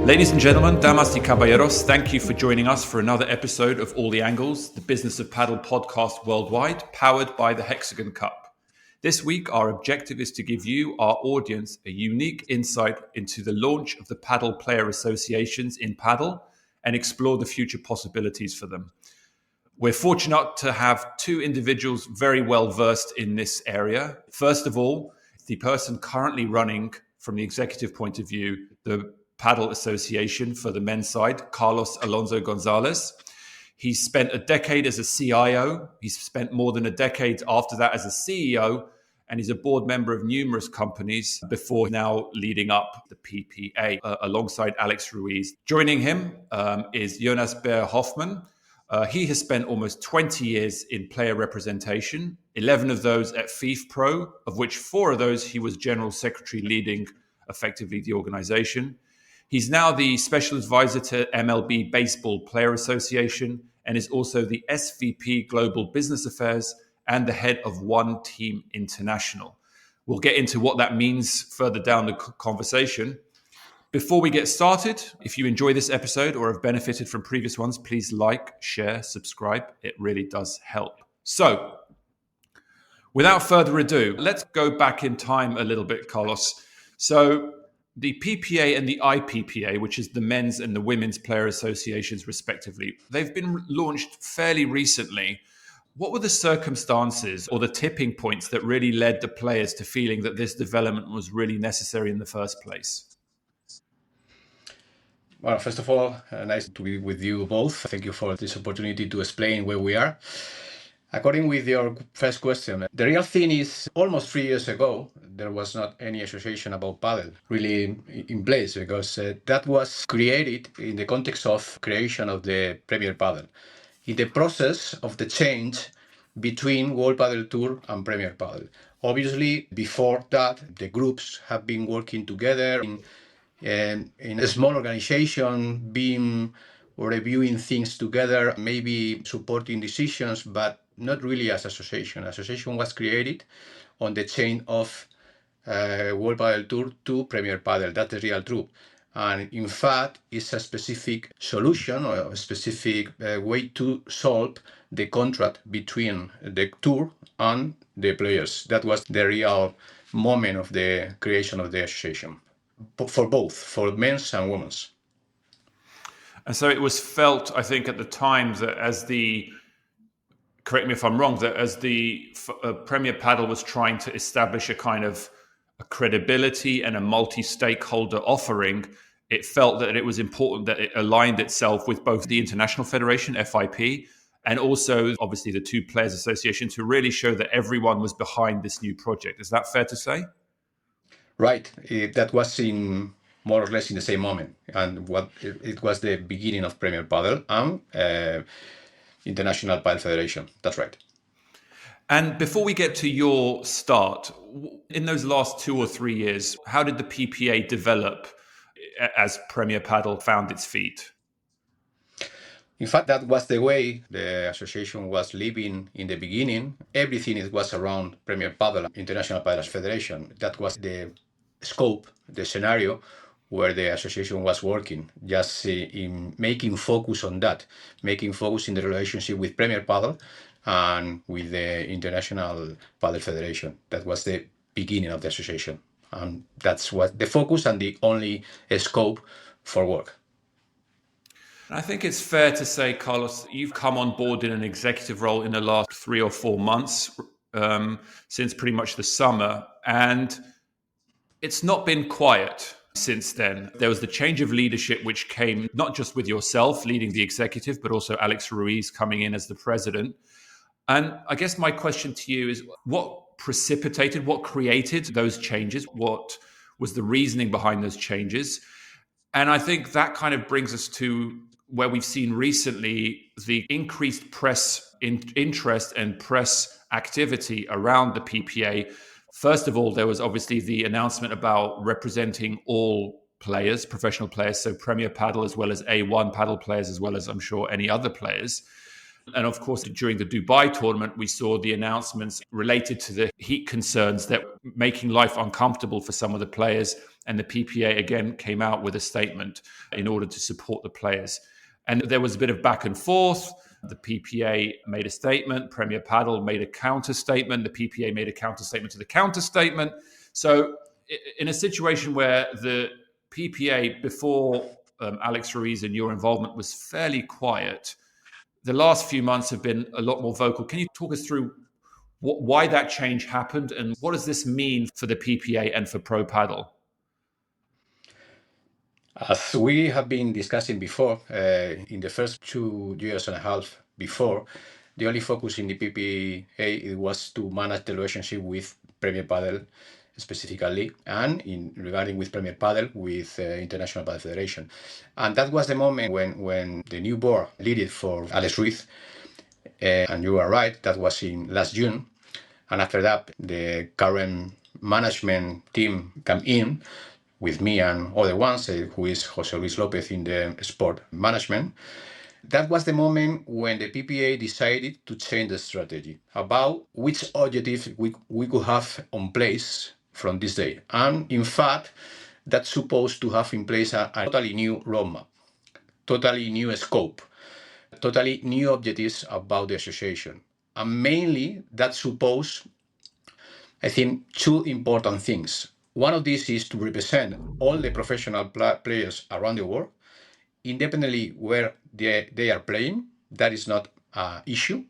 Ladies and gentlemen, damas y caballeros, thank you for joining us for another episode of All the Angles, the Business of Padel podcast worldwide, powered by the Hexagon Cup. This week, our objective is to give you, our audience, a unique insight into the launch of the Padel Player Associations in Padel and explore the future possibilities for them. We're fortunate to have two individuals very well versed in this area. First of all, the person currently running, from the executive point of view, the Padel Association for the men's side, Carlos Alonso Gonzalez. He's spent a decade as a CIO. He's spent more than a decade after that as a CEO, and he's a board member of numerous companies before now leading up the PPA alongside Alex Ruiz. Joining him is Jonas Baer-Hoffmann. He has spent almost 20 years in player representation, 11 of those at FIFPro, of which 4 of those he was general secretary leading effectively the organization. He's now the special advisor to MLB Baseball Player Association and is also the SVP Global Business Affairs and the head of OneTeam International. We'll get into what that means further down the conversation. Before we get started, if you enjoy this episode or have benefited from previous ones, please like, share, subscribe. It really does help. So, without further ado, let's go back in time a little bit, Carlos. So, the PPA and the IPPA, which is the men's and the women's player associations respectively, they've been launched fairly recently. What were the circumstances or the tipping points that really led the players to feeling that this development was really necessary in the first place? Well, first of all, nice to be with you both. Thank you for this opportunity to explain where we are. According with your first question, the real thing is almost 3 years ago, there was not any association about padel really in place because that was created in the context of creation of the Premier Padel. In the process of the change between World Padel Tour and Premier Padel. Obviously, before that, the groups have been working together in a small organization, being reviewing things together, maybe supporting decisions, but not really as association. Association was created on the chain of World Padel Tour to Premier Padel. That's the real truth. And in fact, it's a specific solution or a specific way to solve the contract between the tour and the players. That was the real moment of the creation of the association. For both, for men's and women's. And so it was felt, I think, at the time that correct me if I'm wrong, that as the Premier Padel was trying to establish a kind of a credibility and a multi-stakeholder offering, it felt that it was important that it aligned itself with both the International Federation, FIP, and also, obviously, the two Players Association to really show that everyone was behind this new project. Is that fair to say? Right. That was in more or less in the same moment. And it was the beginning of Premier Padel and International Padel Federation. That's right. And before we get to your start, in those last 2 or 3 years, how did the PPA develop as Premier Padel found its feet? In fact, that was the way the association was living in the beginning. Everything was around Premier Padel, International Padel Federation. That was the scope, the scenario where the association was working, just in making focus on that, making focus in the relationship with Premier Padel and with the International Padel Federation. That was the beginning of the association. And that's what the focus and the only scope for work. I think it's fair to say, Carlos, you've come on board in an executive role in the last 3 or 4 months, since pretty much the summer. And it's not been quiet since then. There was the change of leadership, which came not just with yourself leading the executive, but also Alex Ruiz coming in as the president. And I guess my question to you is, what created those changes? What was the reasoning behind those changes? And I think that kind of brings us to where we've seen recently the increased press interest and press activity around the PPA. First of all, there was obviously the announcement about representing all players, professional players, so Premier Padel as well as A1 Padel players, as well as I'm sure any other players. And of course, during the Dubai tournament, we saw the announcements related to the heat concerns that were making life uncomfortable for some of the players. And the PPA again came out with a statement in order to support the players. And there was a bit of back and forth. The PPA made a statement, Premier Padel made a counter statement, the PPA made a counter statement to the counter statement. So, in a situation where the PPA, before Alex Ruiz and your involvement, was fairly quiet, the last few months have been a lot more vocal. Can you talk us through why that change happened and what does this mean for the PPA and for Pro Padel? As we have been discussing before, in the first 2 years and a half before, the only focus in the PPA was to manage the relationship with Premier Padel specifically, and regarding with Premier Padel with International Padel Federation. And that was the moment when the new board leaded for Alex Ruiz, and you are right, that was in last June. And after that, the current management team came in with me and other ones, who is Jose Luis Lopez in the sport management. That was the moment when the PPA decided to change the strategy about which objectives we could have on place from this day. And in fact, that's supposed to have in place a totally new roadmap, totally new scope, totally new objectives about the association. And mainly that suppose, I think, two important things. One of these is to represent all the professional players around the world, independently where they are playing. That is not an issue.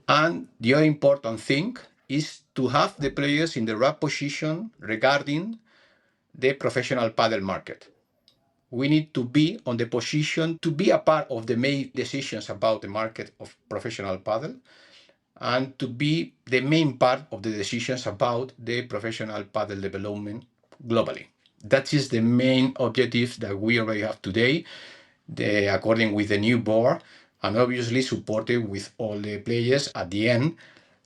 And the other important thing is to have the players in the right position regarding the professional padel market. We need to be on the position to be a part of the main decisions about the market of professional padel, and to be the main part of the decisions about the professional padel development globally. That is the main objective that we already have today, according with the new board, and obviously supported with all the players at the end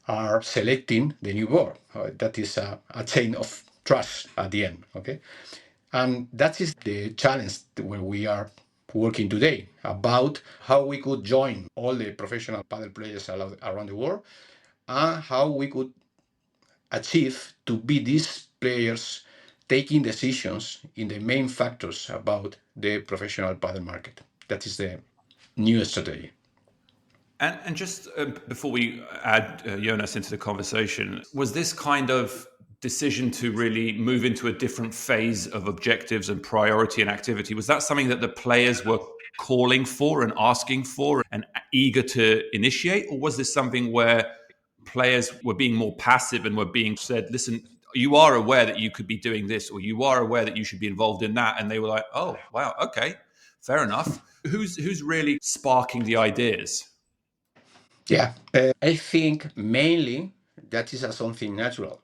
are selecting the new board. That is a chain of trust at the end, okay? And that is the challenge where we are working today, about how we could join all the professional padel players around the world, and how we could achieve to be these players taking decisions in the main factors about the professional padel market. That is the new strategy. And just before we add Jonas into the conversation, was this kind of decision to really move into a different phase of objectives and priority and activity, was that something that the players were calling for and asking for and eager to initiate? Or was this something where players were being more passive and were being said, listen, you are aware that you could be doing this, or you are aware that you should be involved in that? And they were like, oh, wow, okay, fair enough. Who's really sparking the ideas? Yeah, I think mainly that is something natural.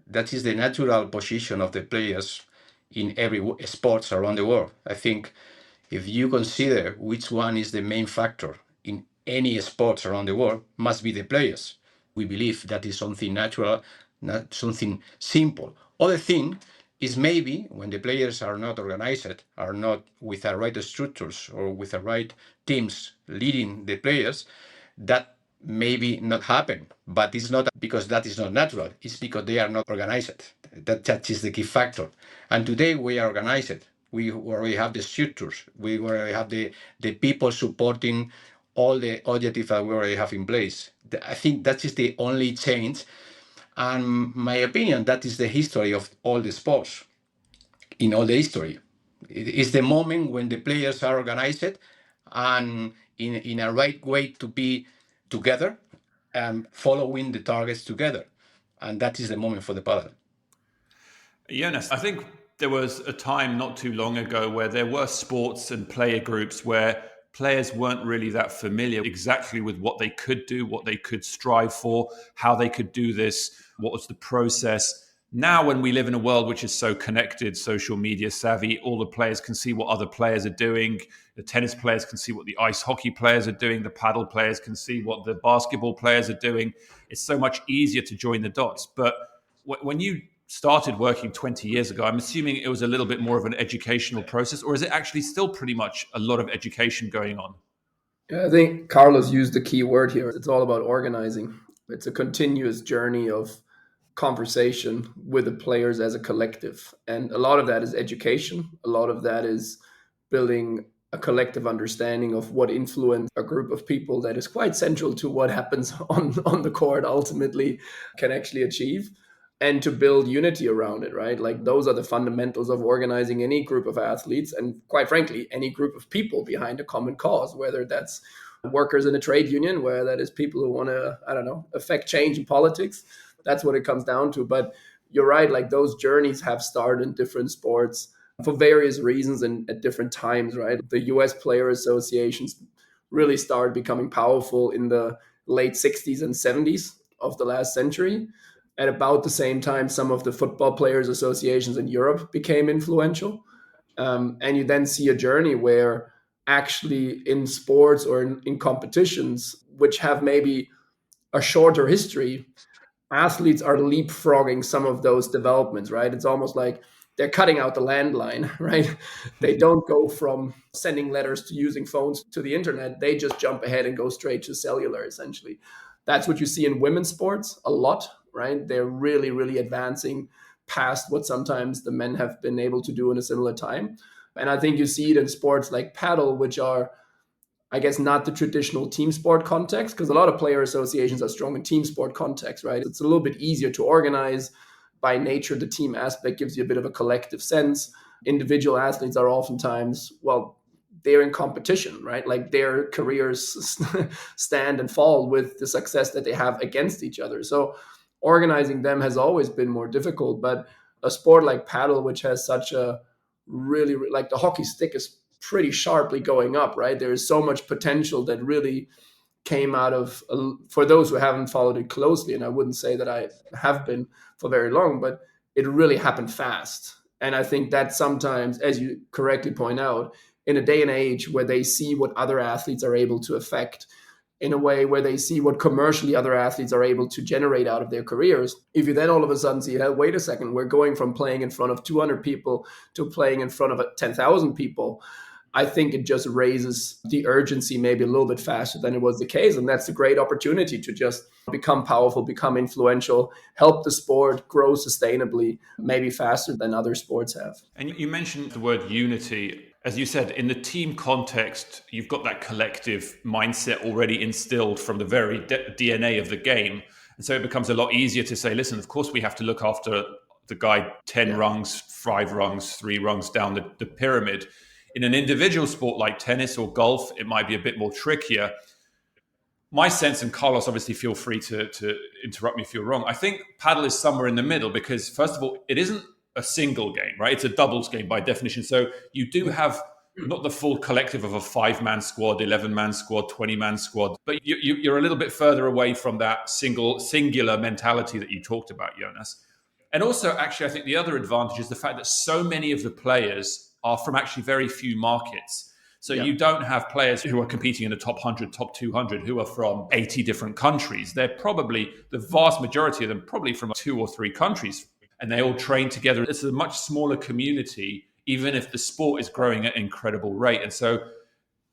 That is the natural position of the players in every sports around the world. I think if you consider which one is the main factor in any sports around the world, must be the players. We believe that is something natural, not something simple. Other thing is maybe when the players are not organized, are not with the right structures or with the right teams leading the players, that maybe not happen. But it's not because that is not natural. It's because they are not organized. That is the key factor. And today we are organized. We already have the structures. We already have the people supporting all the objectives that we already have in place. I think that is the only change. And my opinion, that is the history of all the sports. In all the history, it is the moment when the players are organized and in a right way to be together and following the targets together. And that is the moment for the paddle. Jonas, I think there was a time not too long ago where there were sports and player groups where players weren't really that familiar exactly with what they could do, what they could strive for, how they could do this, what was the process. Now, when we live in a world which is so connected, social media savvy, all the players can see what other players are doing. The tennis players can see what the ice hockey players are doing. The paddle players can see what the basketball players are doing. It's so much easier to join the dots. But when you started working 20 years ago, I'm assuming it was a little bit more of an educational process, or is it actually still pretty much a lot of education going on? Yeah, I think Carlos used the key word here. It's all about organizing. It's a continuous journey of conversation with the players as a collective. And a lot of that is education. A lot of that is building a collective understanding of what influence a group of people that is quite central to what happens on the court ultimately can actually achieve, and to build unity around it, right? Like those are the fundamentals of organizing any group of athletes and, quite frankly, any group of people behind a common cause, whether that's workers in a trade union, where that is people who want to, I don't know, affect change in politics. That's what it comes down to. But you're right, like those journeys have started in different sports for various reasons and at different times, right? The US player associations really started becoming powerful in the late 60s and 70s of the last century. At about the same time, some of the football players associations in Europe became influential. And you then see a journey where actually in sports or in competitions, which have maybe a shorter history, athletes are leapfrogging some of those developments, right? It's almost like they're cutting out the landline, right? They don't go from sending letters to using phones to the internet. They just jump ahead and go straight to cellular, essentially. That's what you see in women's sports a lot, right? They're really, really advancing past what sometimes the men have been able to do in a similar time. And I think you see it in sports like paddle, which are, I guess, not the traditional team sport context, because a lot of player associations are strong in team sport context, right? It's a little bit easier to organize. By nature, the team aspect gives you a bit of a collective sense. Individual athletes are oftentimes, well, they're in competition, right? Like their careers stand and fall with the success that they have against each other. So organizing them has always been more difficult. But a sport like paddle, which has such a really, like the hockey stick is pretty sharply going up, right? There is so much potential that really came out of, for those who haven't followed it closely, and I wouldn't say that I have been for very long, but it really happened fast. And I think that sometimes, as you correctly point out, in a day and age where they see what other athletes are able to affect, in a way where they see what commercially other athletes are able to generate out of their careers. If you then all of a sudden see, hey, wait a second, we're going from playing in front of 200 people to playing in front of 10,000 people, I think it just raises the urgency maybe a little bit faster than it was the case. And that's a great opportunity to just become powerful, become influential, help the sport grow sustainably, maybe faster than other sports have. And you mentioned the word unity. As you said, in the team context, you've got that collective mindset already instilled from the very DNA of the game. And so it becomes a lot easier to say, listen, of course we have to look after the guy 10 Yeah. rungs, 5 rungs, 3 rungs down the pyramid. In an individual sport like tennis or golf, it might be a bit more trickier. My sense, and Carlos, obviously, feel free to interrupt me if you're wrong. I think paddle is somewhere in the middle because, first of all, it isn't a single game, right? It's a doubles game by definition. So you do have not the full collective of a 5-man squad, 11-man squad, 20-man squad, but you're a little bit further away from that singular mentality that you talked about, Jonas. And also, actually, I think the other advantage is the fact that so many of the players are from actually very few markets. So Yeah. you don't have players who are competing in the top 100, top 200 who are from 80 different countries. They're probably, the vast majority of them, probably from 2 or 3 countries. And they all train together. It's a much smaller community, even if the sport is growing at an incredible rate. And so,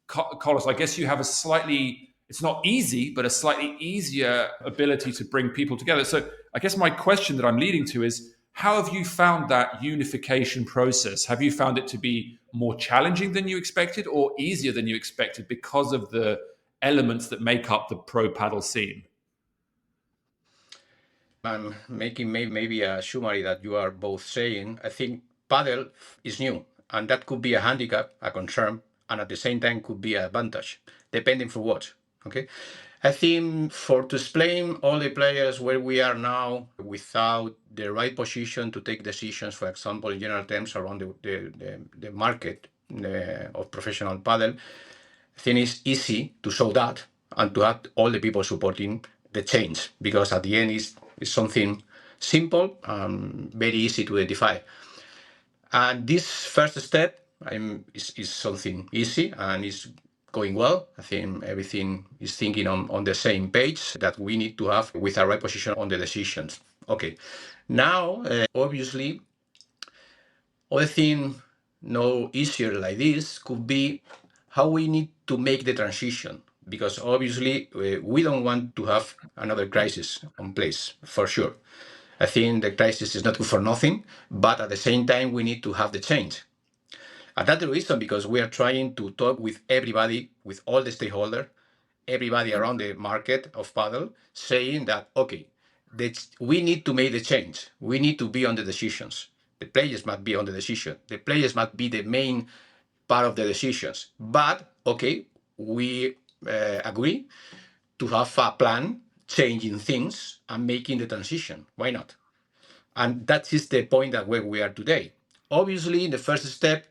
Carlos, I guess you have a slightly, it's not easy, but a slightly easier ability to bring people together. So I guess my question that I'm leading to is, how have you found that unification process? Have you found it to be more challenging than you expected or easier than you expected because of the elements that make up the pro paddle scene? I'm making maybe a summary that you are both saying. I think paddle is new, and that could be a handicap, a concern, and at the same time could be an advantage, depending for what. Okay, I think for to explain all the players where we are now without the right position to take decisions, for example, in general terms around the market of professional paddle, I think it's easy to show that and to have all the people supporting the change, because at the end is something simple and very easy to identify. And this first step is something easy and is going well. I think everything is thinking on the same page that we need to have with a right position on the decisions. Okay, now obviously other thing no easier like this could be how we need to make the transition, because obviously we don't want to have another crisis on place, for sure. I think the crisis is not good for nothing, but at the same time, we need to have the change. And that's the reason, because we are trying to talk with everybody, with all the stakeholders, everybody around the market of paddle, saying that, okay, we need to make the change. We need to be on the decisions. The players must be on the decision. The players must be the main part of the decisions. But, okay, we agree to have a plan, changing things and making the transition. Why not? And that is the point that where we are today. Obviously, the first step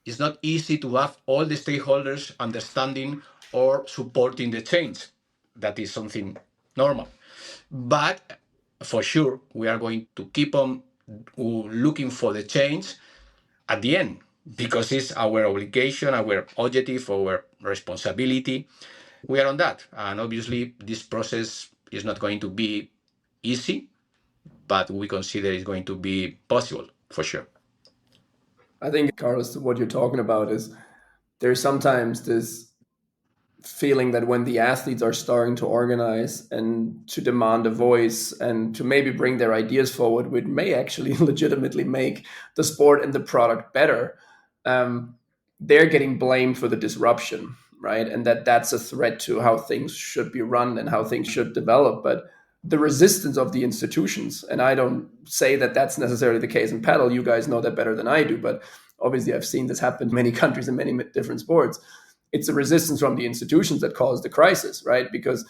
is not easy to have all the stakeholders understanding or supporting the change. That is something normal. But for sure, we are going to keep on looking for the change at the end, because it's our obligation, our objective, our responsibility. We are on that. And obviously, this process is not going to be easy, but we consider it's going to be possible for sure. I think, Carlos, what you're talking about is there's sometimes this feeling that when the athletes are starting to organize and to demand a voice and to maybe bring their ideas forward, which may actually legitimately make the sport and the product better, they're getting blamed for the disruption, right? And that's a threat to how things should be run and how things should develop. But the resistance of the institutions, and I don't say that that's necessarily the case in paddle, you guys know that better than I do, but obviously I've seen this happen in many countries and many different sports. It's the resistance from the institutions that caused the crisis, right? Because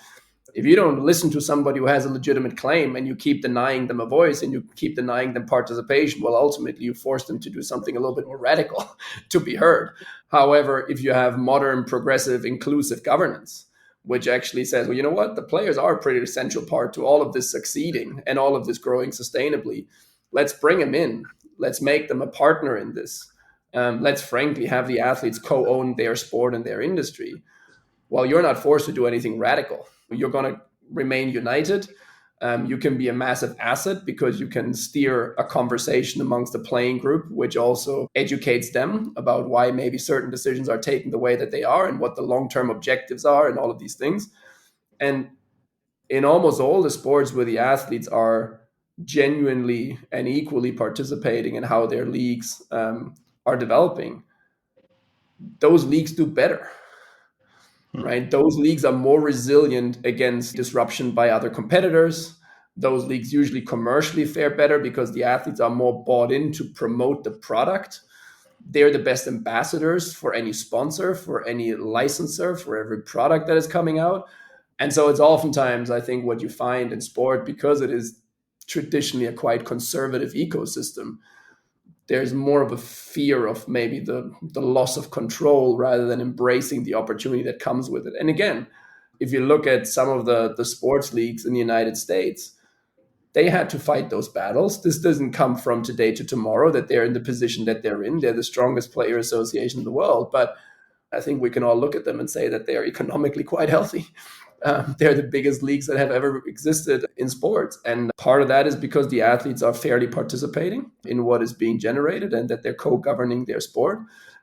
if you don't listen to somebody who has a legitimate claim and you keep denying them a voice and you keep denying them participation, well, ultimately you force them to do something a little bit more radical to be heard. However, if you have modern, progressive, inclusive governance, which actually says, well, you know what? The players are a pretty essential part to all of this succeeding and all of this growing sustainably. Let's bring them in. Let's make them a partner in this. Let's frankly have the athletes co-own their sport and their industry. Well, you're not forced to do anything radical. You're going to remain united. You can be a massive asset because you can steer a conversation amongst the playing group, which also educates them about why maybe certain decisions are taken the way that they are and what the long-term objectives are and all of these things. And in almost all the sports where the athletes are genuinely and equally participating in how their leagues are developing, those leagues do better, right? Those leagues are more resilient against disruption by other competitors. Those leagues usually commercially fare better because the athletes are more bought in to promote the product. They're the best ambassadors for any sponsor, for any licensor, for every product that is coming out. And so it's oftentimes, I think, what you find in sport, because it is traditionally a quite conservative ecosystem, there's more of a fear of maybe the loss of control rather than embracing the opportunity that comes with it. And again, if you look at some of the sports leagues in the United States, they had to fight those battles. This doesn't come from today to tomorrow that they're in the position that they're in. They're the strongest player association in the world. But I think we can all look at them and say that they're economically quite healthy. They're the biggest leagues that have ever existed in sports. And part of that is because the athletes are fairly participating in what is being generated and that they're co-governing their sport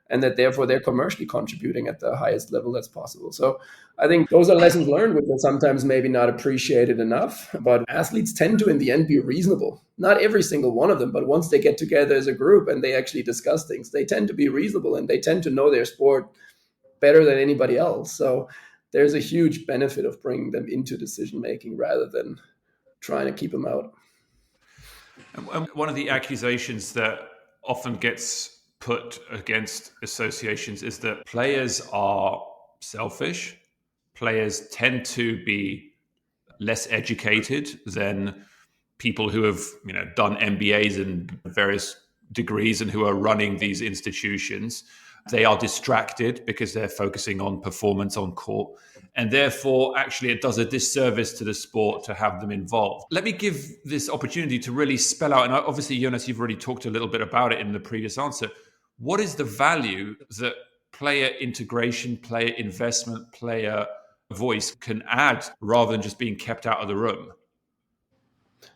and that therefore they're commercially contributing at the highest level that's possible. So I think those are lessons learned, which are sometimes maybe not appreciated enough. But athletes tend to, in the end, be reasonable. Not every single one of them, but once they get together as a group and they actually discuss things, they tend to be reasonable and they tend to know their sport better than anybody else. So there's a huge benefit of bringing them into decision making rather than trying to keep them out. And one of the accusations that often gets put against associations is that players are selfish. Players tend to be less educated than people who have, done MBAs and various degrees and who are running these institutions. They are distracted because they're focusing on performance on court. And therefore, actually, it does a disservice to the sport to have them involved. Let me give this opportunity to really spell out, and obviously, Jonas, you've already talked a little bit about it in the previous answer. What is the value that player integration, player investment, player voice can add rather than just being kept out of the room?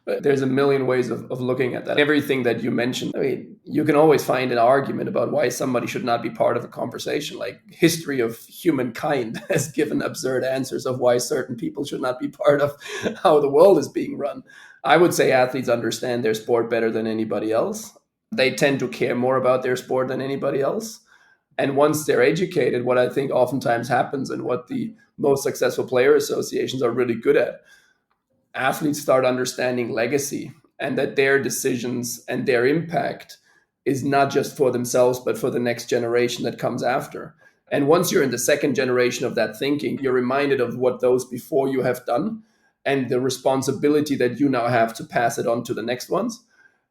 But there's a million ways of looking at that. Everything that you mentioned, I mean, you can always find an argument about why somebody should not be part of a conversation. Like history of humankind has given absurd answers of why certain people should not be part of how the world is being run. I would say athletes understand their sport better than anybody else. They tend to care more about their sport than anybody else. And once they're educated, what I think oftentimes happens and what the most successful player associations are really good at, athletes start understanding legacy and that their decisions and their impact is not just for themselves, but for the next generation that comes after. And once you're in the second generation of that thinking, you're reminded of what those before you have done and the responsibility that you now have to pass it on to the next ones.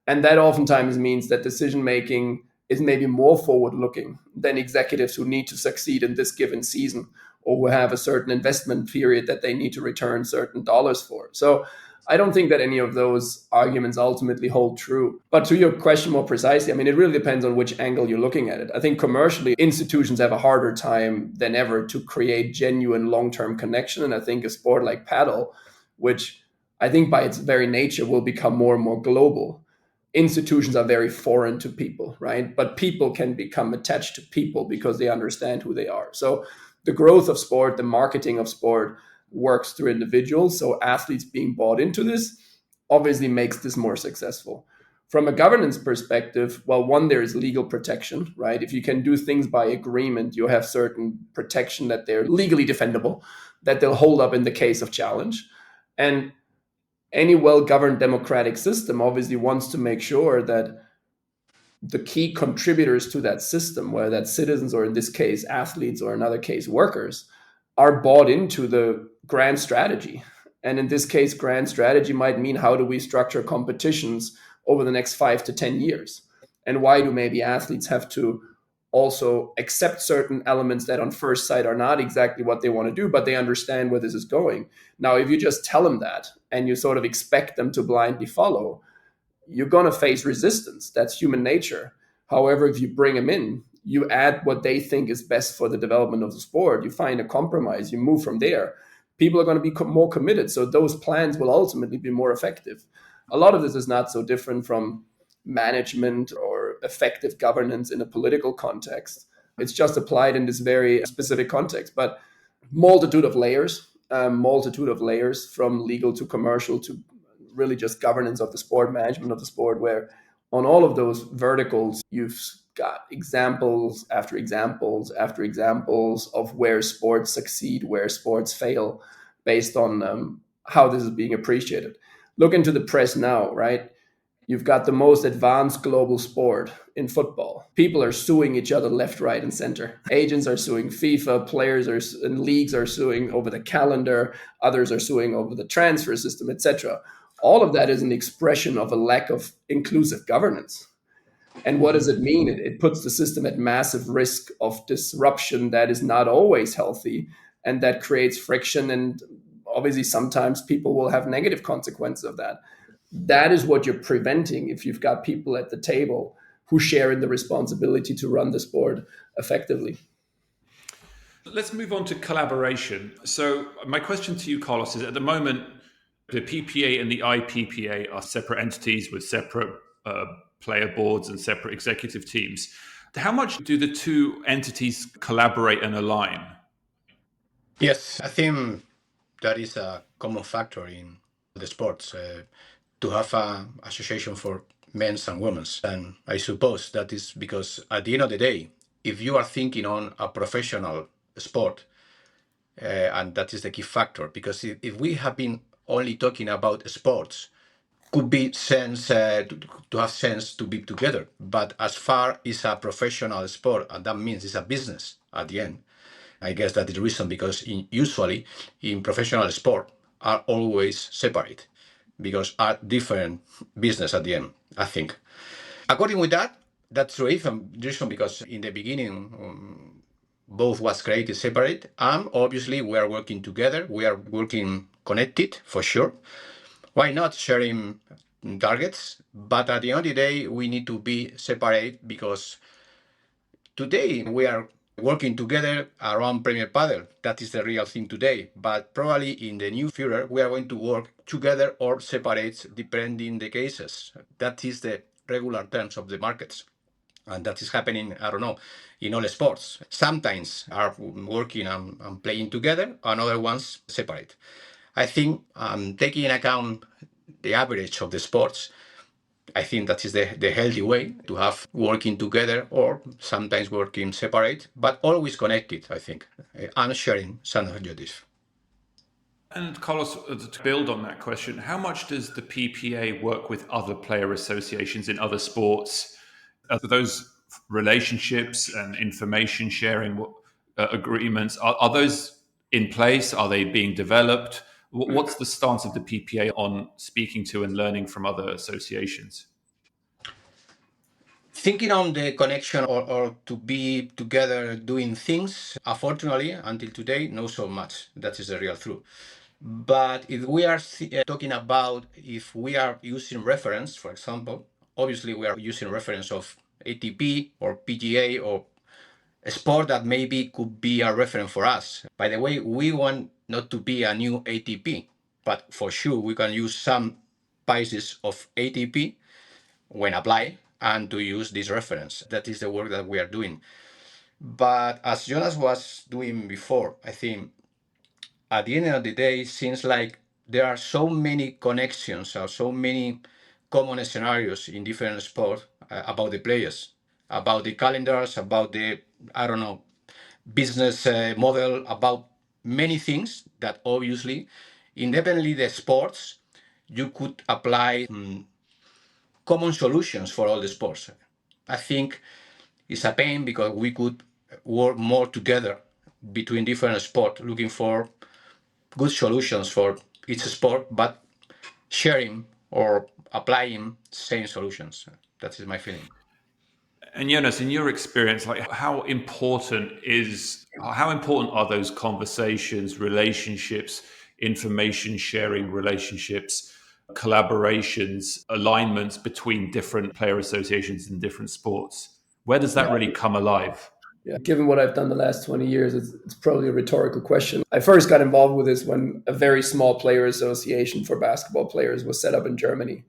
And that oftentimes means that decision making is maybe more forward looking than executives who need to succeed in this given season or who have a certain investment period that they need to return certain dollars for. So I don't think that any of those arguments ultimately hold true. But to your question more precisely, I mean, it really depends on which angle you're looking at it. I think commercially, institutions have a harder time than ever to create genuine long-term connection. And I think a sport like paddle, which I think by its very nature will become more and more global, institutions are very foreign to people, right? But people can become attached to people because they understand who they are. So the growth of sport, the marketing of sport works through individuals. So athletes being bought into this obviously makes this more successful. From a governance perspective, well, one, there is legal protection, right? If you can do things by agreement, you have certain protection that they're legally defendable, that they'll hold up in the case of challenge. And any well-governed democratic system obviously wants to make sure that the key contributors to that system, whether that's citizens or in this case athletes or in another case workers, are bought into the grand strategy. And in this case, grand strategy might mean how do we structure competitions over the next 5 to 10 years? And why do maybe athletes have to also accept certain elements that on first sight are not exactly what they want to do, but they understand where this is going. Now, if you just tell them that and you sort of expect them to blindly follow, you're going to face resistance. That's human nature. However, if you bring them in, you add what they think is best for the development of the sport, you find a compromise, you move from there. People are going to be more committed. So those plans will ultimately be more effective. A lot of this is not so different from management or effective governance in a political context. It's just applied in this very specific context, but multitude of layers from legal to commercial to really just governance of the sport, management of the sport, where on all of those verticals, you've got examples after examples after examples of where sports succeed, where sports fail, based on how this is being appreciated. Look into the press now, right? You've got the most advanced global sport in football. People are suing each other left, right, and center. Agents are suing FIFA, players and leagues are suing over the calendar, others are suing over the transfer system, etc. All of that is an expression of a lack of inclusive governance. And what does it mean? It puts the system at massive risk of disruption that is not always healthy and that creates friction. And obviously, sometimes people will have negative consequences of that. That is what you're preventing if you've got people at the table who share in the responsibility to run the sport effectively. Let's move on to collaboration. So my question to you, Carlos, is at the moment, the PPA and the IPPA are separate entities with separate player boards and separate executive teams. How much do the two entities collaborate and align? Yes, I think that is a common factor in the sports, to have an association for men's and women's. And I suppose that is because at the end of the day, if you are thinking on a professional sport, and that is the key factor, because if we have been only talking about sports, could be sense to have sense to be together. But as far as a professional sport, and that means it's a business at the end, I guess that is the reason, because usually in professional sport are always separate because are different business at the end, I think. According with that, that's true. Even reason because in the beginning, both was created separate, and obviously we are working together. We are working connected for sure. Why not sharing targets? But at the end of the day, we need to be separate because today we are working together around Premier Padel. That is the real thing today. But probably in the new future, we are going to work together or separate depending the cases. That is the regular terms of the markets. And that is happening, I don't know, in all sports. Sometimes are working and playing together, and other ones separate. I think taking into account the average of the sports, I think that is the healthy way to have working together or sometimes working separate, but always connected, I think, and sharing some objectives. And Carlos, to build on that question, how much does the PPA work with other player associations in other sports? Are those relationships and information sharing agreements, are those in place? Are they being developed? What's the stance of the PPA on speaking to and learning from other associations? Thinking on the connection or to be together doing things, unfortunately, until today, no so much. That is the real truth. But if we are talking about if we are using reference, for example, obviously we are using reference of ATP or PGA or a sport that maybe could be a reference for us. By the way, we want not to be a new ATP, but for sure we can use some pieces of ATP when apply and to use this reference. That is the work that we are doing. But as Jonas was doing before, I think at the end of the day, it seems like there are so many connections or so many common scenarios in different sports about the players, about the calendars, about the, I don't know, business model, about many things that obviously, independently the sports, you could apply common solutions for all the sports. I think it's a pain because we could work more together between different sports, looking for good solutions for each sport, but sharing or applying same solutions. That is my feeling. And Jonas, in your experience, like how important are those conversations, relationships, information sharing relationships, collaborations, alignments between different player associations in different sports? Where does that really come alive? Yeah, given what I've done the last 20 years, it's probably a rhetorical question. I first got involved with this when a very small player association for basketball players was set up in Germany,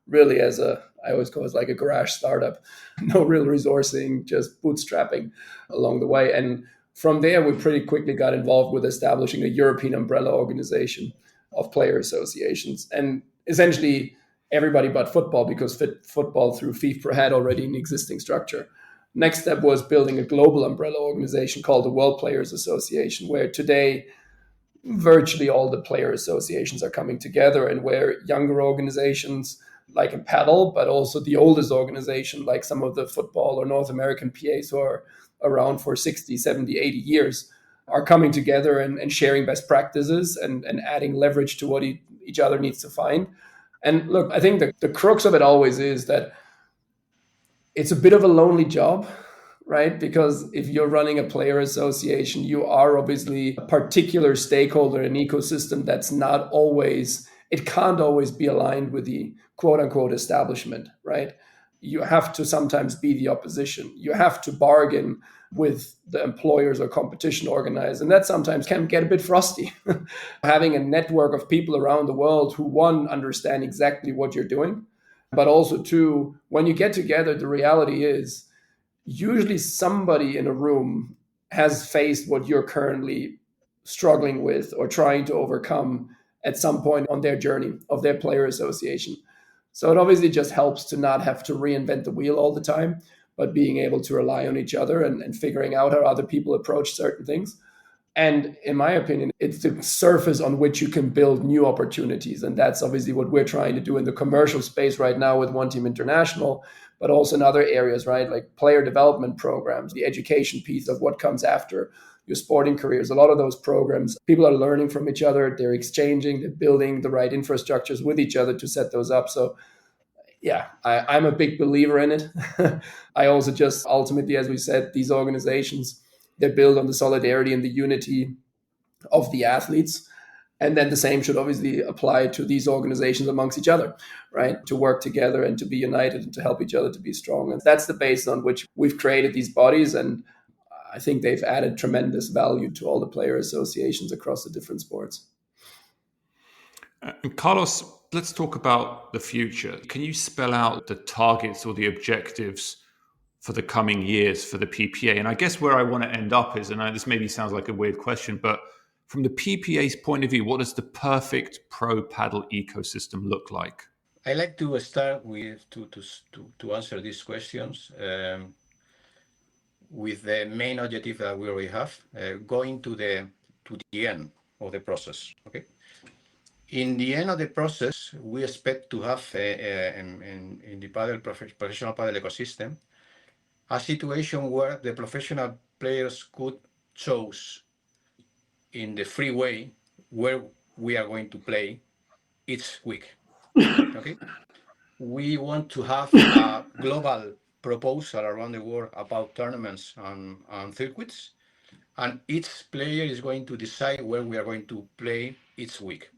really I always call it like a garage startup. No real resourcing, just bootstrapping along the way. And from there, we pretty quickly got involved with establishing a European umbrella organization of player associations. And essentially everybody but football, because football through FIFPro had already an existing structure. Next step was building a global umbrella organization called the World Players Association, where today virtually all the player associations are coming together, and where younger organizations like in paddle, but also the oldest organization like some of the football or North American PAs who are around for 60, 70, 80 years are coming together and sharing best practices and adding leverage to what each other needs to find. And look, I think the crux of it always is that it's a bit of a lonely job, right? Because if you're running a player association, you are obviously a particular stakeholder in an ecosystem that's not always, it can't always be aligned with the quote unquote establishment, right? You have to sometimes be the opposition. You have to bargain with the employers or competition organizers. And that sometimes can get a bit frosty. Having a network of people around the world who, one, understand exactly what you're doing, but also two, when you get together, the reality is usually somebody in a room has faced what you're currently struggling with or trying to overcome at some point on their journey of their player association. So it obviously just helps to not have to reinvent the wheel all the time, but being able to rely on each other and figuring out how other people approach certain things. And in my opinion, it's the surface on which you can build new opportunities. And that's obviously what we're trying to do in the commercial space right now with OneTeam International, but also in other areas, right? Like player development programs, the education piece of what comes after your sporting careers. A lot of those programs, people are learning from each other. They're exchanging, they're building the right infrastructures with each other to set those up. So yeah, I'm a big believer in it. I also just ultimately, as we said, these organizations, they're built on the solidarity and the unity of the athletes. And then the same should obviously apply to these organizations amongst each other, right? To work together and to be united and to help each other to be strong. And that's the base on which we've created these bodies. And I think they've added tremendous value to all the player associations across the different sports. And Carlos, let's talk about the future. Can you spell out the targets or the objectives for the coming years for the PPA? And I guess where I want to end up is, and this maybe sounds like a weird question, but from the PPA's point of view, what does the perfect pro paddle ecosystem look like? I like to start with to answer these questions with the main objective that we already have, going to the end of the process. Okay. In the end of the process, we expect to have in the professional paddle ecosystem a situation where the professional players could choose in the free way where we are going to play each week. Okay, we want to have a global proposal around the world about tournaments and circuits, and each player is going to decide where we are going to play each week,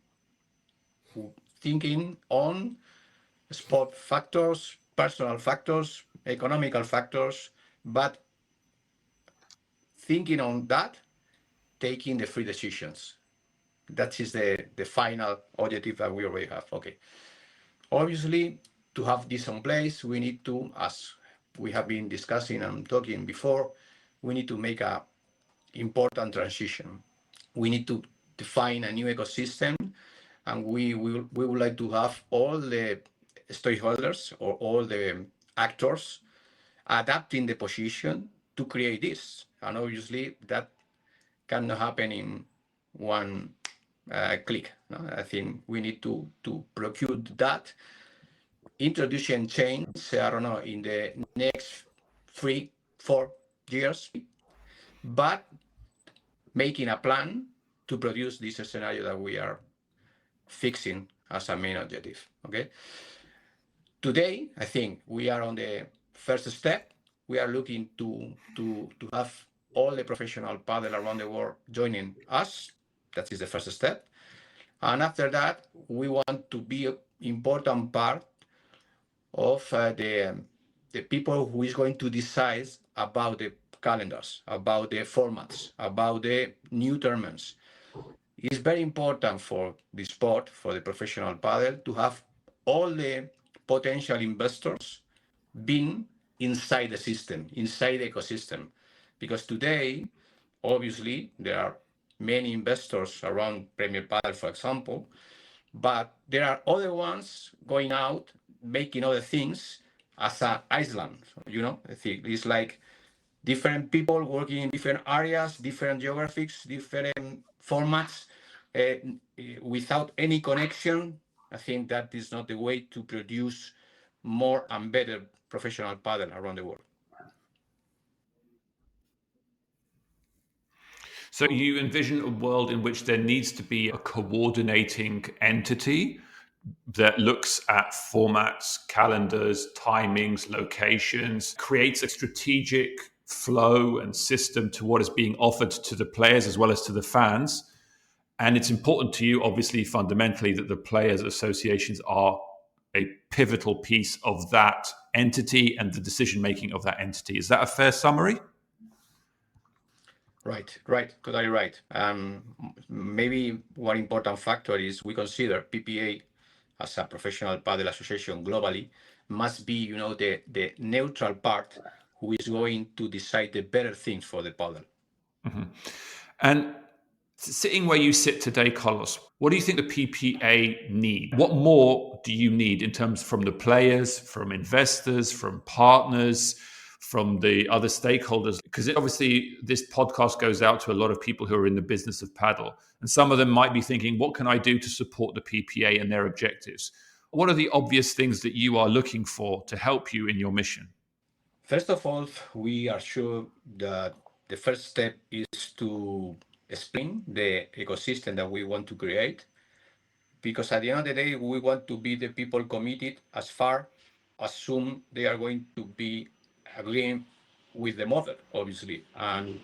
thinking on sport factors, personal factors, economical factors, but thinking on that, taking the free decisions. That is the final objective that we already have. Okay. Obviously, to have this in place, we need to, as we have been discussing and talking before, we need to make a important transition. We need to define a new ecosystem, and we would like to have all the stakeholders or all the actors adapting the position to create this. And obviously, that cannot happen in one click. No? I think we need to procure that, introducing change, I don't know, in the next 3-4 years, but making a plan to produce this scenario that we are fixing as a main objective. Okay. Today, I think we are on the first step. We are looking to have all the professional paddle around the world joining us. That is the first step. And after that, we want to be an important part of the people who is going to decide about the calendars, about the formats, about the new tournaments. It's very important for the sport, for the professional paddle, to have all the potential investors being inside the system, inside the ecosystem. Because today, obviously, there are many investors around Premier Padel, for example, but there are other ones going out, making other things as an island. You know, I think it's like different people working in different areas, different geographies, different formats, without any connection. I think that is not the way to produce more and better professional paddle around the world. So you envision a world in which there needs to be a coordinating entity that looks at formats, calendars, timings, locations, creates a strategic flow and system to what is being offered to the players as well as to the fans. And it's important to you, obviously, fundamentally, that the players' associations are a pivotal piece of that entity and the decision making of that entity. Is that a fair summary? Right, totally right. Maybe one important factor is we consider PPA as a professional padel association globally must be, the neutral part who is going to decide the better things for the padel. Mm-hmm. And sitting where you sit today, Carlos, what do you think the PPA need? What more do you need in terms from the players, from investors, from partners, from the other stakeholders? Because obviously this podcast goes out to a lot of people who are in the business of paddle. And some of them might be thinking, what can I do to support the PPA and their objectives? What are the obvious things that you are looking for to help you in your mission? First of all, we are sure that the first step is to explain the ecosystem that we want to create, because at the end of the day, we want to be the people committed as far as soon they are going to be agreeing with the model, obviously. And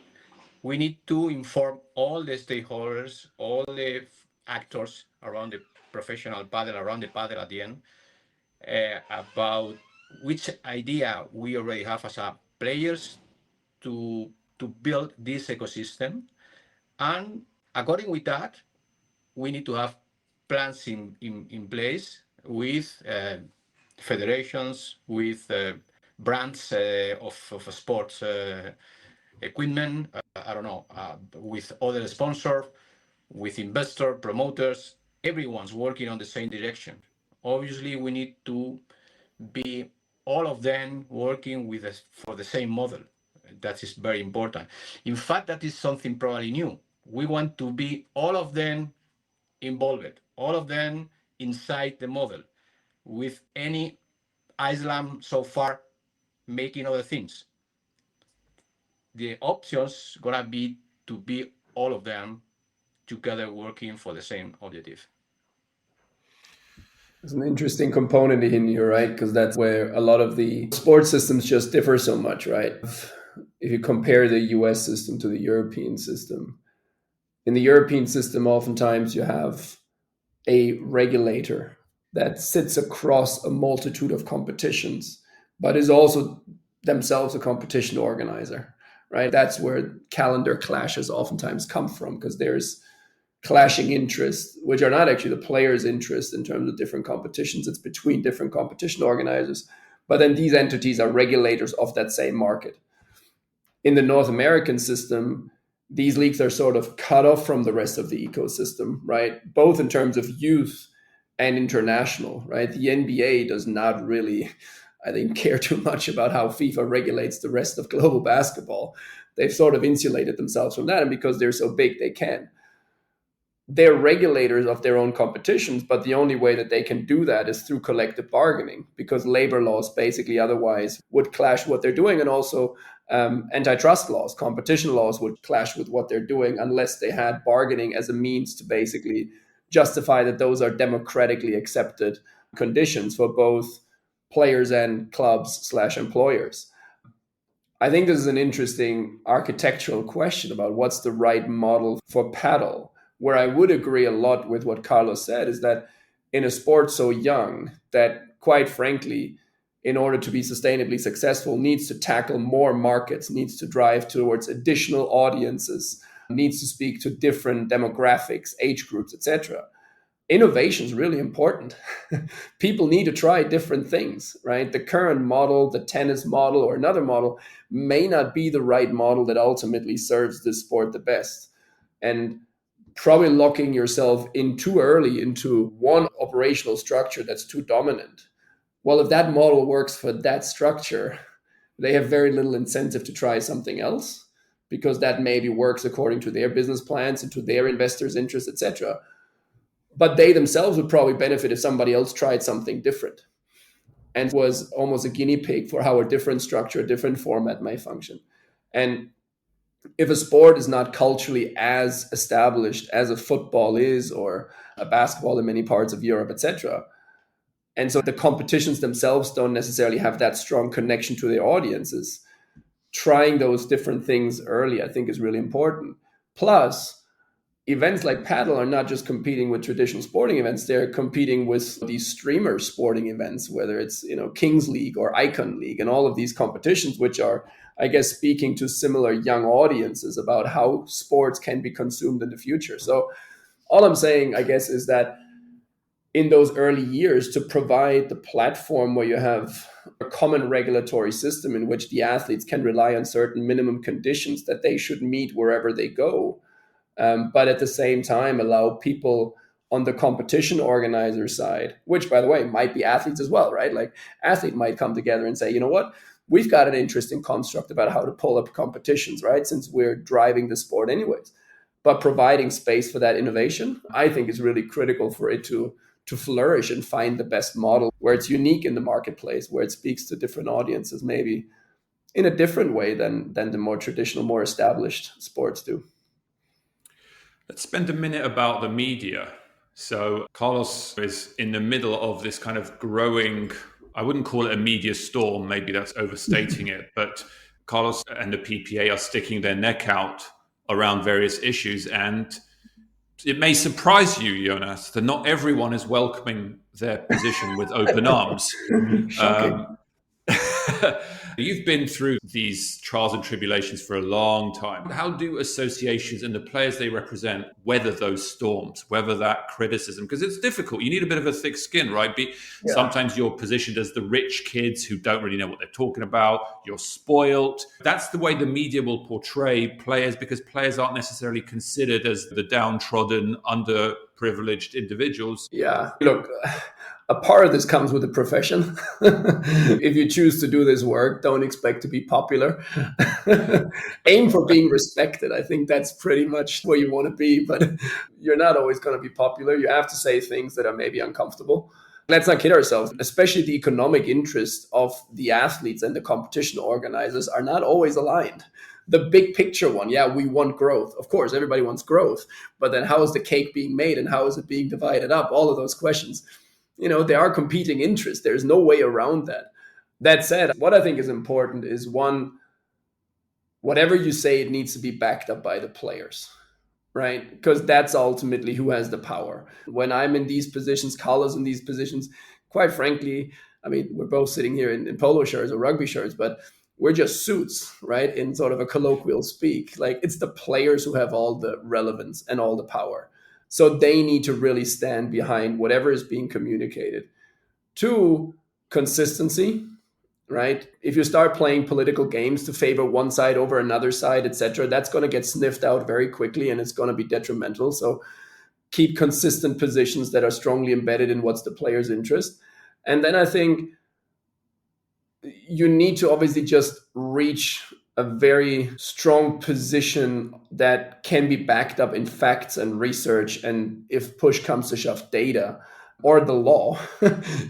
we need to inform all the stakeholders, all the actors around the professional paddle, around the paddle at the end, about which idea we already have as a players to build this ecosystem. And according with that, we need to have plans in place with federations, with brands of sports equipment, I don't know, with other sponsors, with investor, promoters. Everyone's working on the same direction. Obviously, we need to be all of them working with us for the same model. That is very important. In fact, that is something probably new. We want to be all of them involved, all of them inside the model, with any Islam so far making other things. The options gonna be to be all of them together working for the same objective. There's an interesting component in here, right? Because that's where a lot of the sports systems just differ so much, right? If you compare the US system to the European system, in the European system, oftentimes you have a regulator that sits across a multitude of competitions, but is also themselves a competition organizer, right? That's where calendar clashes oftentimes come from, because there's clashing interests, which are not actually the players' interests in terms of different competitions. It's between different competition organizers. But then these entities are regulators of that same market. In the North American system, these leagues are sort of cut off from the rest of the ecosystem, right? Both in terms of youth and international, right? The NBA does not really, I think, care too much about how FIFA regulates the rest of global basketball. They've sort of insulated themselves from that, and because they're so big, they can. They're regulators of their own competitions, but the only way that they can do that is through collective bargaining, because labor laws basically otherwise would clash what they're doing, and also antitrust laws, competition laws would clash with what they're doing unless they had bargaining as a means to basically justify that those are democratically accepted conditions for both players and clubs/employers. I think this is an interesting architectural question about what's the right model for paddle. Where I would agree a lot with what Carlos said is that in a sport so young that, quite frankly, in order to be sustainably successful, needs to tackle more markets, needs to drive towards additional audiences, needs to speak to different demographics, age groups, etc. Innovation is really important. People need to try different things, right? The current model, the tennis model or another model, may not be the right model that ultimately serves this sport the best. And probably locking yourself in too early into one operational structure that's too dominant. Well, if that model works for that structure, they have very little incentive to try something else, because that maybe works according to their business plans and to their investors' interests, etc. But they themselves would probably benefit if somebody else tried something different and was almost a guinea pig for how a different structure, a different format may function. And if a sport is not culturally as established as a football is, or a basketball in many parts of Europe, etc., and so the competitions themselves don't necessarily have that strong connection to their audiences, trying those different things early, I think, is really important. Plus, events like paddle are not just competing with traditional sporting events, they're competing with these streamer sporting events, whether it's, Kings League or Icon League and all of these competitions, which are, I guess, speaking to similar young audiences about how sports can be consumed in the future. So all I'm saying, I guess, is that in those early years, to provide the platform where you have a common regulatory system in which the athletes can rely on certain minimum conditions that they should meet wherever they go, but at the same time allow people on the competition organizer side, which, by the way, might be athletes as well, right? Like, athlete might come together and say, you know what, we've got an interesting construct about how to pull up competitions, right? Since we're driving the sport anyways. But providing space for that innovation, I think, is really critical for it to flourish and find the best model where it's unique in the marketplace, where it speaks to different audiences, maybe in a different way than the more traditional, more established sports do. Let's spend a minute about the media. So Carlos is in the middle of this kind of growing, I wouldn't call it a media storm, maybe that's overstating it, but Carlos and the PPA are sticking their neck out around various issues. And it may surprise you, Jonas, that not everyone is welcoming their position with open arms. Shocking. You've been through these trials and tribulations for a long time. How do associations and the players they represent weather those storms, weather that criticism? Because it's difficult. You need a bit of a thick skin, right? Sometimes you're positioned as the rich kids who don't really know what they're talking about. You're spoilt. That's the way the media will portray players, because players aren't necessarily considered as the downtrodden, underprivileged individuals. Yeah. Look, a part of this comes with the profession. If you choose to do this work, don't expect to be popular. Aim for being respected. I think that's pretty much where you want to be, but you're not always going to be popular. You have to say things that are maybe uncomfortable. Let's not kid ourselves, especially the economic interests of the athletes and the competition organizers are not always aligned. The big picture one, yeah, we want growth. Of course, everybody wants growth, but then how is the cake being made and how is it being divided up? All of those questions. There are competing interests. There's no way around that. That said, what I think is important is one, whatever you say, it needs to be backed up by the players, right? Because that's ultimately who has the power. When I'm in these positions, Carlos in these positions, quite frankly, I mean, we're both sitting here in polo shirts or rugby shirts, but we're just suits, right? In sort of a colloquial speak. Like, it's the players who have all the relevance and all the power. So they need to really stand behind whatever is being communicated. Two, consistency, right? If you start playing political games to favor one side over another side, etc., that's going to get sniffed out very quickly and it's going to be detrimental. So keep consistent positions that are strongly embedded in what's the player's interest. And then I think you need to obviously just reach a very strong position that can be backed up in facts and research, and if push comes to shove, data or the law,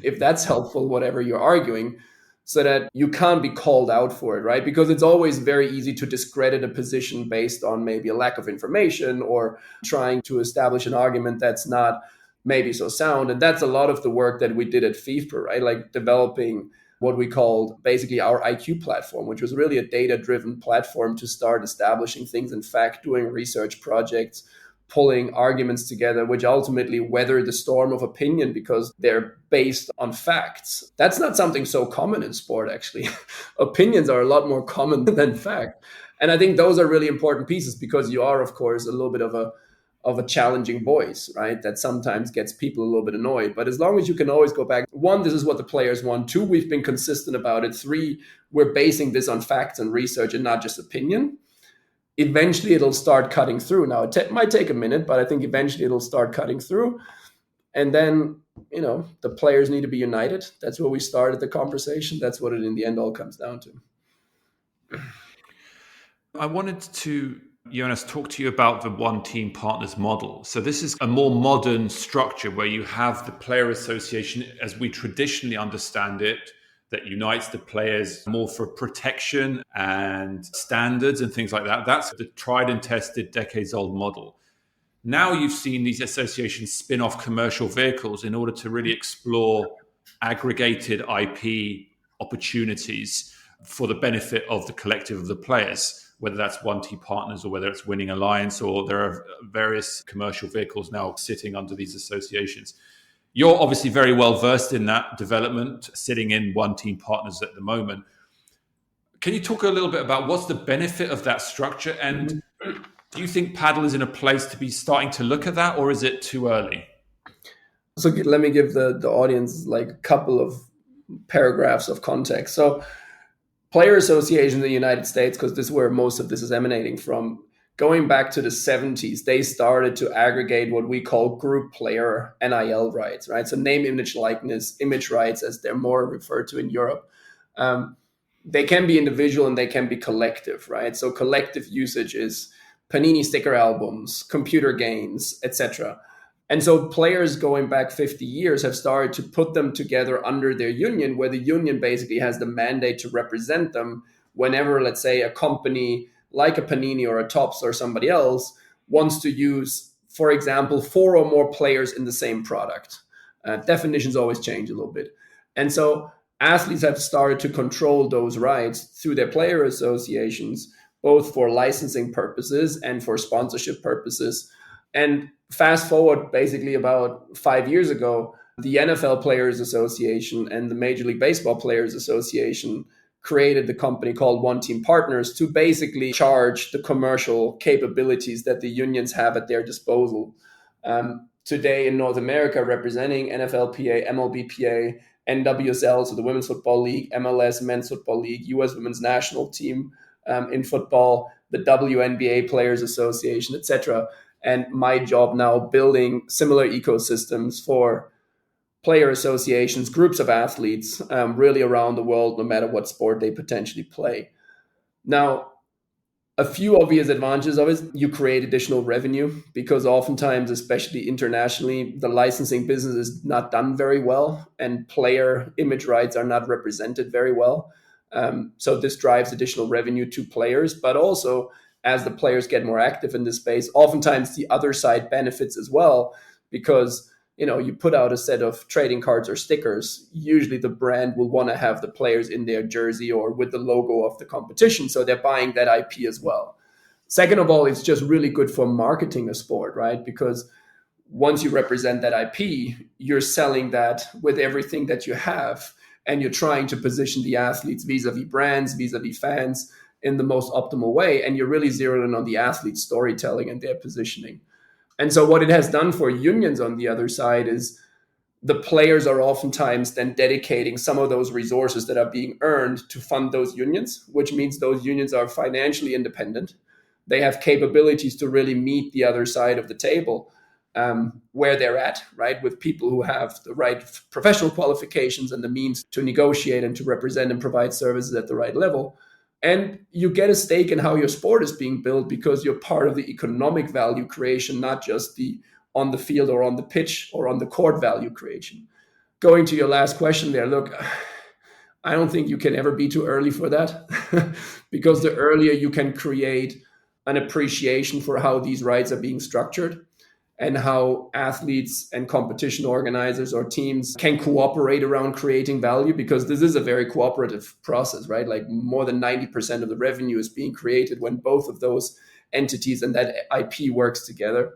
if that's helpful, whatever you're arguing, so that you can't be called out for it, right? Because it's always very easy to discredit a position based on maybe a lack of information or trying to establish an argument that's not maybe so sound. And that's a lot of the work that we did at FIFPro, right? Like developing what we called basically our IQ platform, which was really a data-driven platform to start establishing things in fact, doing research projects, pulling arguments together, which ultimately weather the storm of opinion because they're based on facts. That's not something so common in sport, actually. Opinions are a lot more common than fact. And I think those are really important pieces because you are, of course, a little bit of a challenging voice, right? That sometimes gets people a little bit annoyed. But as long as you can always go back, one, this is what the players want. Two, we've been consistent about it. Three, we're basing this on facts and research and not just opinion. Eventually it'll start cutting through. Now, it might take a minute, but I think eventually it'll start cutting through. And then, the players need to be united. That's where we started the conversation. That's what it in the end all comes down to. I wanted to, Jonas, talk to you about the OneTeam Partners model. So this is a more modern structure where you have the player association as we traditionally understand it, that unites the players more for protection and standards and things like that. That's the tried and tested decades-old model. Now you've seen these associations spin off commercial vehicles in order to really explore aggregated IP opportunities for the benefit of the collective of the players, whether that's OneTeam Partners or whether it's Winning Alliance, or there are various commercial vehicles now sitting under these associations. You're obviously very well versed in that development, sitting in OneTeam Partners at the moment. Can you talk a little bit about what's the benefit of that structure? And do you think Padel is in a place to be starting to look at that, or is it too early? So let me give the audience like a couple of paragraphs of context. So player associations in the United States, because this is where most of this is emanating from, going back to the 70s, they started to aggregate what we call group player NIL rights, right? So name, image, likeness, image rights, as they're more referred to in Europe. They can be individual and they can be collective, right? So collective usage is Panini sticker albums, computer games, etc. And so players going back 50 years have started to put them together under their union, where the union basically has the mandate to represent them whenever, let's say, a company like a Panini or a Topps or somebody else wants to use, for example, 4 or more players in the same product. Definitions always change a little bit. And so athletes have started to control those rights through their player associations, both for licensing purposes and for sponsorship purposes. And fast forward basically about 5 years ago, the NFL Players Association and the Major League Baseball Players Association created the company called OneTeam Partners to basically charge the commercial capabilities that the unions have at their disposal. Today in North America, representing NFLPA, MLBPA, NWSL, so the Women's Football League, MLS, Men's Football League, US Women's National Team in football, the WNBA Players Association, etc. And my job now building similar ecosystems for player associations, groups of athletes, really around the world, no matter what sport they potentially play. Now, a few obvious advantages of it: you create additional revenue because oftentimes, especially internationally, the licensing business is not done very well and player image rights are not represented very well. So this drives additional revenue to players, but also as the players get more active in this space, oftentimes the other side benefits as well, because you put out a set of trading cards or stickers, usually the brand will want to have the players in their jersey or with the logo of the competition. So they're buying that IP as well. Second of all, it's just really good for marketing a sport, right? Because once you represent that IP, you're selling that with everything that you have, and you're trying to position the athletes vis-a-vis brands, vis-a-vis fans in the most optimal way. And you're really zeroing in on the athlete's storytelling and their positioning. And so what it has done for unions on the other side is the players are oftentimes then dedicating some of those resources that are being earned to fund those unions, which means those unions are financially independent. They have capabilities to really meet the other side of the table where they're at, right? With people who have the right professional qualifications and the means to negotiate and to represent and provide services at the right level. And you get a stake in how your sport is being built because you're part of the economic value creation, not just the on the field or on the pitch or on the court value creation. Going to your last question there, look, I don't think you can ever be too early for that because the earlier you can create an appreciation for how these rights are being structured and how athletes and competition organizers or teams can cooperate around creating value, because this is a very cooperative process, right? Like more than 90% of the revenue is being created when both of those entities and that IP works together.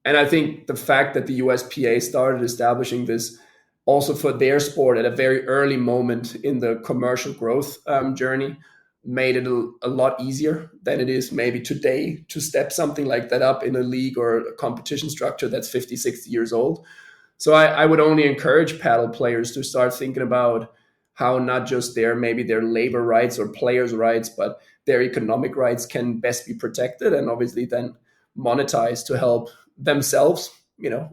And I think the fact that the USPA started establishing this also for their sport at a very early moment in the commercial growth journey made it a lot easier than it is maybe today to step something like that up in a league or a competition structure that's 50, 60 years old. So I would only encourage paddle players to start thinking about how not just their labor rights or players' rights, but their economic rights can best be protected and obviously then monetized to help themselves.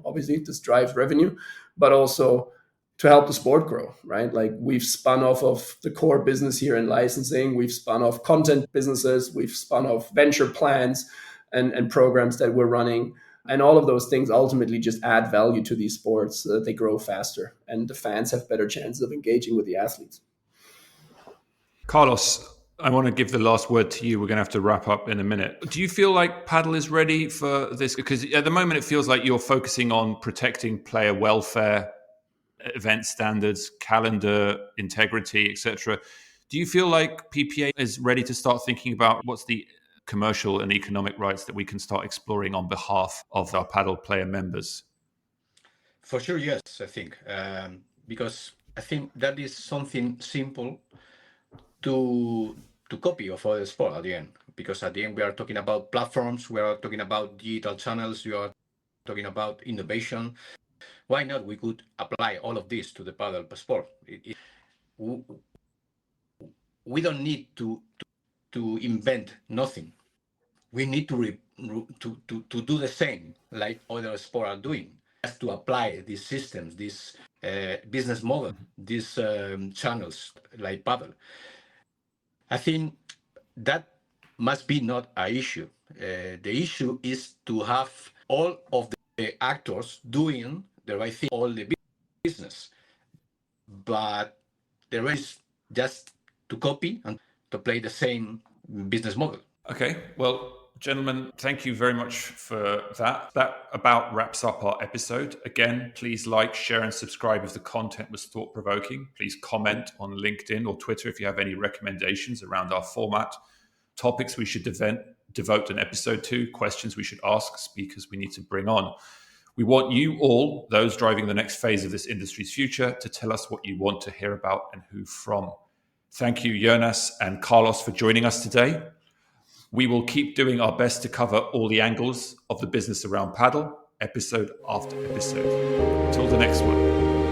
Obviously this drives revenue, but also to help the sport grow, right? Like we've spun off of the core business here in licensing. We've spun off content businesses. We've spun off venture plans and programs that we're running. And all of those things ultimately just add value to these sports so that they grow faster and the fans have better chances of engaging with the athletes. Carlos, I want to give the last word to you. We're going to have to wrap up in a minute. Do you feel like Padel is ready for this? Because at the moment, it feels like you're focusing on protecting player welfare, event standards, calendar integrity, etc. Do you feel like PPA is ready to start thinking about what's the commercial and economic rights that we can start exploring on behalf of our paddle player members? For sure, yes, I think. Because I think that is something simple to copy of other sport at the end. Because at the end, we are talking about platforms, we are talking about digital channels, we are talking about innovation. Why not? We could apply all of this to the paddle sport. We don't need to invent nothing. We need to do the same like other sports are doing. Just to apply these systems, this business model, these channels like paddle. I think that must be not an issue. The issue is to have all of the actors doing the right thing, all the business. But the rest is just to copy and to play the same business model. Okay, well, gentlemen, thank you very much for that. That about wraps up our episode. Again, please like, share, and subscribe if the content was thought-provoking. Please comment on LinkedIn or Twitter if you have any recommendations around our format, topics we should devote an episode to, questions we should ask, speakers we need to bring on. We want you all, those driving the next phase of this industry's future, to tell us what you want to hear about and who from. Thank you, Jonas and Carlos, for joining us today. We will keep doing our best to cover all the angles of the business around paddle, episode after episode. Until the next one.